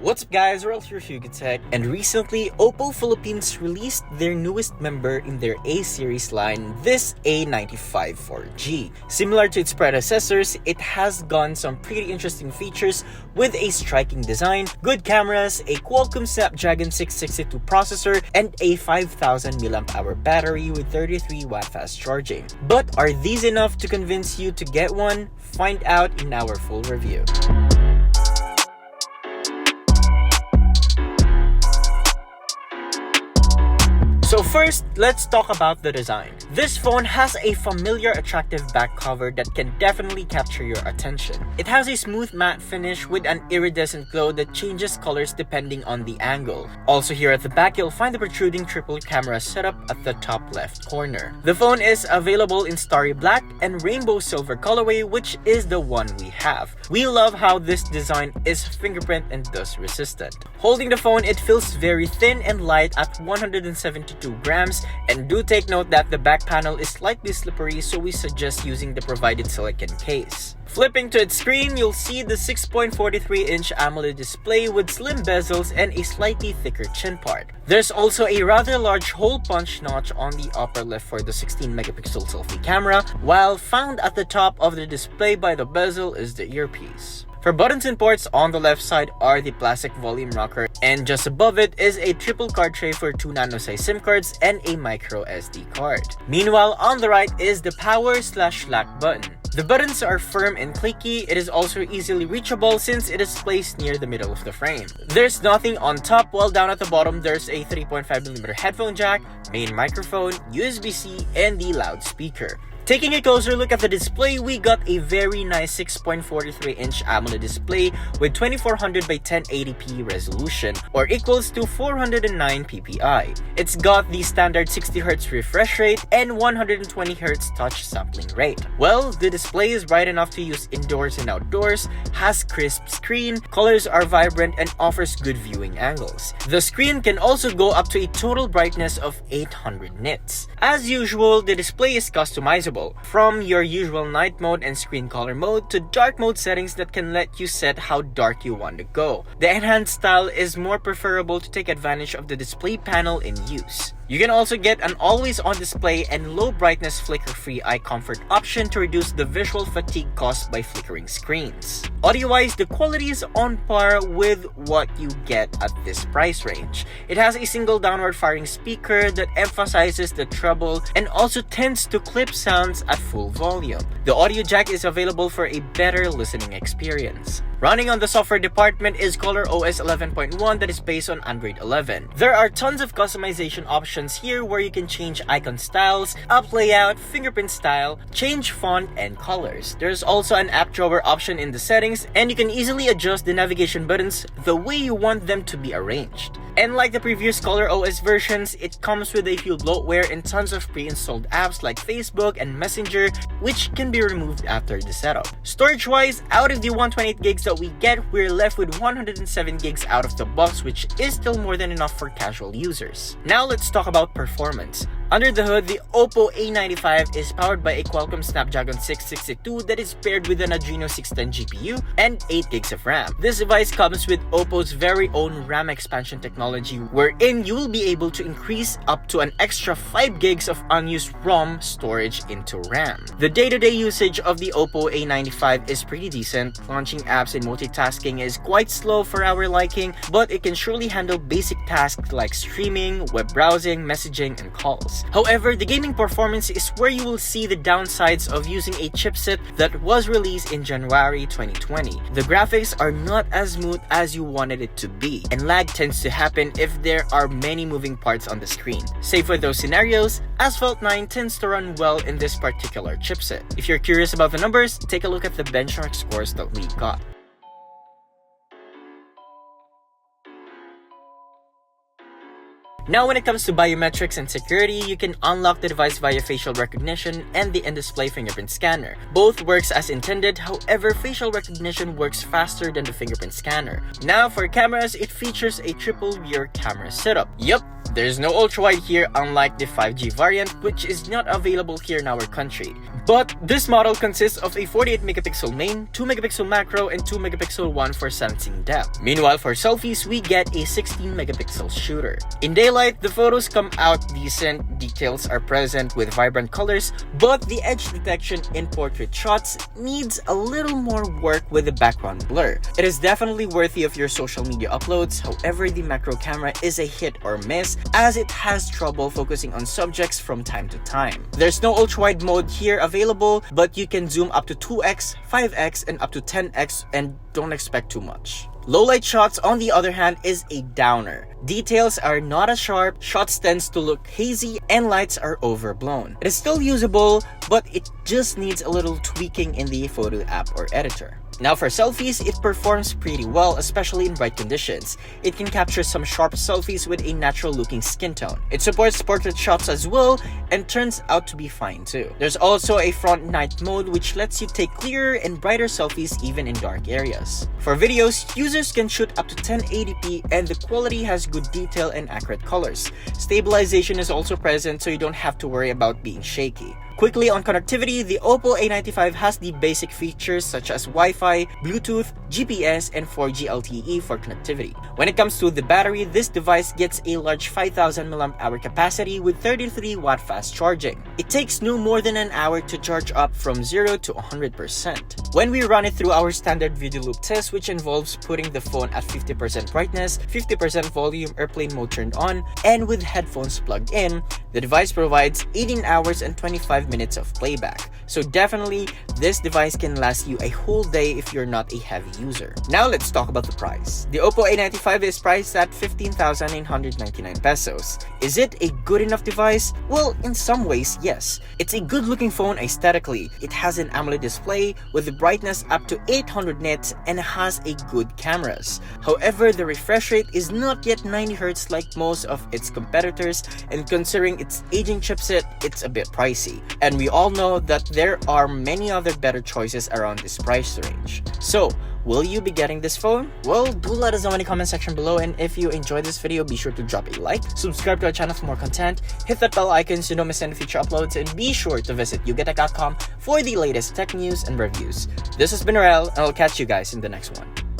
What's up guys, we're here YugaTech, and recently OPPO Philippines released their newest member in their A series line, this A95 4G. Similar to its predecessors, it has gotten some pretty interesting features with a striking design, good cameras, a Qualcomm Snapdragon 662 processor, and a 5000 mAh battery with 33W fast charging. But are these enough to convince you to get one? Find out in our full review. So first, let's talk about the design. This phone has a familiar attractive back cover that can definitely capture your attention. It has a smooth matte finish with an iridescent glow that changes colors depending on the angle. Also here at the back, you'll find the protruding triple camera setup at the top left corner. The phone is available in starry black and rainbow silver colorway, which is the one we have. We love how this design is fingerprint and dust resistant. Holding the phone, it feels very thin and light at 172 grams, and do take note that the back panel is slightly slippery, so we suggest using the provided silicone case. Flipping to its screen, you'll see the 6.43-inch AMOLED display with slim bezels and a slightly thicker chin part. There's also a rather large hole punch notch on the upper left for the 16-megapixel selfie camera, while found at the top of the display by the bezel is the earpiece. For buttons and ports, on the left side are the plastic volume rocker, and just above it is a triple card tray for 2 nano-size SIM cards and a micro SD card. Meanwhile, on the right is the power/lack button. The buttons are firm and clicky. It is also easily reachable since it is placed near the middle of the frame. There's nothing on top, while down at the bottom there's a 3.5mm headphone jack, main microphone, USB-C, and the loudspeaker. Taking a closer look at the display, we got a very nice 6.43-inch AMOLED display with 2400 by 1080p resolution, or equals to 409 ppi. It's got the standard 60Hz refresh rate and 120Hz touch sampling rate. Well, the display is bright enough to use indoors and outdoors, has crisp screen, colors are vibrant, and offers good viewing angles. The screen can also go up to a total brightness of 800 nits. As usual, the display is customizable, from your usual night mode and screen color mode to dark mode settings that can let you set how dark you want to go. The enhanced style is more preferable to take advantage of the display panel in use. You can also get an always-on display and low brightness flicker-free eye comfort option to reduce the visual fatigue caused by flickering screens. Audio-wise, the quality is on par with what you get at this price range. It has a single downward-firing speaker that emphasizes the treble and also tends to clip sounds at full volume. The audio jack is available for a better listening experience. Running on the software department is ColorOS 11.1 that is based on Android 11. There are tons of customization options here where you can change icon styles, app layout, fingerprint style, change font, and colors. There's also an app drawer option in the settings, and you can easily adjust the navigation buttons the way you want them to be arranged. And like the previous ColorOS versions, it comes with a few bloatware and tons of pre-installed apps like Facebook and Messenger, which can be removed after the setup. Storage-wise, out of the 128 gigs that we get, we're left with 107 gigs out of the box, which is still more than enough for casual users. Now let's talk about performance. Under the hood, the OPPO A95 is powered by a Qualcomm Snapdragon 662 that is paired with an Adreno 610 GPU and 8 gigs of RAM. This device comes with OPPO's very own RAM expansion technology, wherein you will be able to increase up to an extra 5 gigs of unused ROM storage into RAM. The day-to-day usage of the OPPO A95 is pretty decent. Launching apps and multitasking is quite slow for our liking, but it can surely handle basic tasks like streaming, web browsing, messaging, and calls. However, the gaming performance is where you will see the downsides of using a chipset that was released in January 2020. The graphics are not as smooth as you wanted it to be, and lag tends to happen if there are many moving parts on the screen. Save for those scenarios, Asphalt 9 tends to run well in this particular chipset. If you're curious about the numbers, take a look at the benchmark scores that we got. Now when it comes to biometrics and security, you can unlock the device via facial recognition and the in-display fingerprint scanner. Both works as intended, however facial recognition works faster than the fingerprint scanner. Now for cameras, it features a triple rear camera setup. Yup, There's no ultra-wide here, unlike the 5G variant, which is not available here in our country. But this model consists of a 48 megapixel main, 2 megapixel macro, and 2 megapixel one for sensing depth. Meanwhile, for selfies, we get a 16 megapixel shooter. In daylight, the photos come out decent, details are present with vibrant colors, but the edge detection in portrait shots needs a little more work with the background blur. It is definitely worthy of your social media uploads, however, the macro camera is a hit or miss as it has trouble focusing on subjects from time to time. There's no ultra-wide mode here available, but you can zoom up to 2x, 5x, and up to 10x, and don't expect too much. Low light shots, on the other hand, is a downer. Details are not as sharp, shots tends to look hazy, and lights are overblown. It is still usable, but it just needs a little tweaking in the photo app or editor. Now for selfies, it performs pretty well, especially in bright conditions. It can capture some sharp selfies with a natural looking skin tone. It supports portrait shots as well, and turns out to be fine too. There's also a front night mode which lets you take clearer and brighter selfies even in dark areas. For videos, users can shoot up to 1080p and the quality has good detail and accurate colors. Stabilization is also present, so you don't have to worry about being shaky. Quickly on connectivity, the OPPO A95 has the basic features such as Wi-Fi, Bluetooth, GPS, and 4G LTE for connectivity. When it comes to the battery, this device gets a large 5000 mAh capacity with 33 watt fast charging. It takes no more than an hour to charge up from 0 to 100%. When we run it through our standard video loop test, which involves putting the phone at 50% brightness, 50% volume, airplane mode turned on, and with headphones plugged in, the device provides 18 hours and 25 minutes of playback. So definitely, this device can last you a whole day if you're not a heavy user. Now let's talk about the price. The OPPO A95 is priced at 15,999 pesos. Is it a good enough device? Well, in some ways, yes. It's a good looking phone aesthetically. It has an AMOLED display with the brightness up to 800 nits and has a good cameras. However, the refresh rate is not yet 90 Hz like most of its competitors, and considering its aging chipset, it's a bit pricey. And we all know that there are many other better choices around this price range. So, will you be getting this phone? Well, do let us know in the comment section below, and if you enjoyed this video, be sure to drop a like, subscribe to our channel for more content, hit that bell icon so you don't miss any future uploads, and be sure to visit YugaTech.com for the latest tech news and reviews. This has been Rel, and I'll catch you guys in the next one.